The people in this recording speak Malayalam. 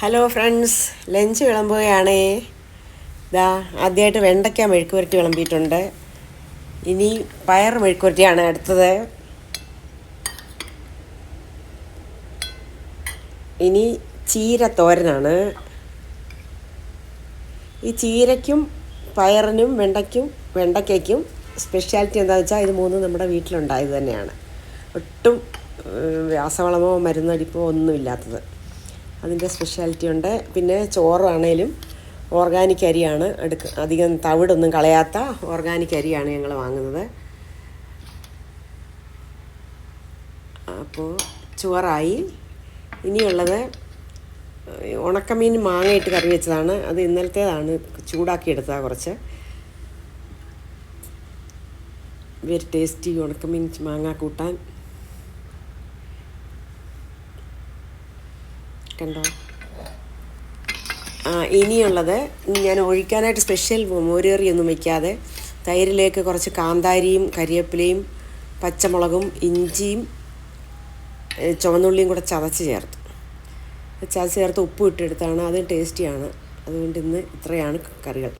Hello friends, lunch വിളമ്പുകയാണേ. ഇതാ ആദ്യമായിട്ട് വെണ്ടയ്ക്ക മെഴുക്ക് പുരട്ടി വിളമ്പിയിട്ടുണ്ട്. ഇനി പയർ മെഴുക്ക് പുരട്ടിയാണ് അടുത്തത്. ഇനി ചീര തോരനാണ്. ഈ ചീരയ്ക്കും പയറിനും വെണ്ടയ്ക്കും സ്പെഷ്യാലിറ്റി എന്താണെന്ന് വെച്ചാൽ ഇത് മൂന്നും നമ്മുടെ വീട്ടിലുണ്ടായത് തന്നെയാണ്. ഒട്ടും രാസവളമോ മരുന്നടിപ്പോ ഒന്നുമില്ലാത്തത്. അതിൻ്റെ സ്പെഷ്യാലിറ്റി ഉണ്ട്. പിന്നെ ചോറാണേലും ഓർഗാനിക് അരിയാണ് അധികം തവിടൊന്നും കളയാത്ത ഓർഗാനിക് അരിയാണ് ഞങ്ങൾ വാങ്ങുന്നത്. അപ്പോൾ ചോറായി. ഇനിയുള്ളത് ഉണക്കമീൻ മാങ്ങയിട്ട് കറി വെച്ചതാണ്. അത് ഇന്നലത്തേതാണ്, ചൂടാക്കിയെടുത്തതാണ് കുറച്ച്. വെരി ടേസ്റ്റി ഉണക്കമീൻ മാങ്ങ കൂട്ടാൻ. കണ്ടോ? ഇനിയുള്ളത് ഞാൻ ഒഴിക്കാനായിട്ട് സ്പെഷ്യൽ മോരുകറിയൊന്നും വയ്ക്കാതെ തൈരിലേക്ക് കുറച്ച് കാന്താരിയും കരിവേപ്പിലയും പച്ചമുളകും ഇഞ്ചിയും ചുവന്നുള്ളിയും കൂടെ ചതച്ച് ചേർത്ത് ഉപ്പും ഇട്ടെടുത്താണ്. അതും ടേസ്റ്റിയാണ്. അതുകൊണ്ട് ഇന്ന് ഇത്രയാണ് കറികൾ.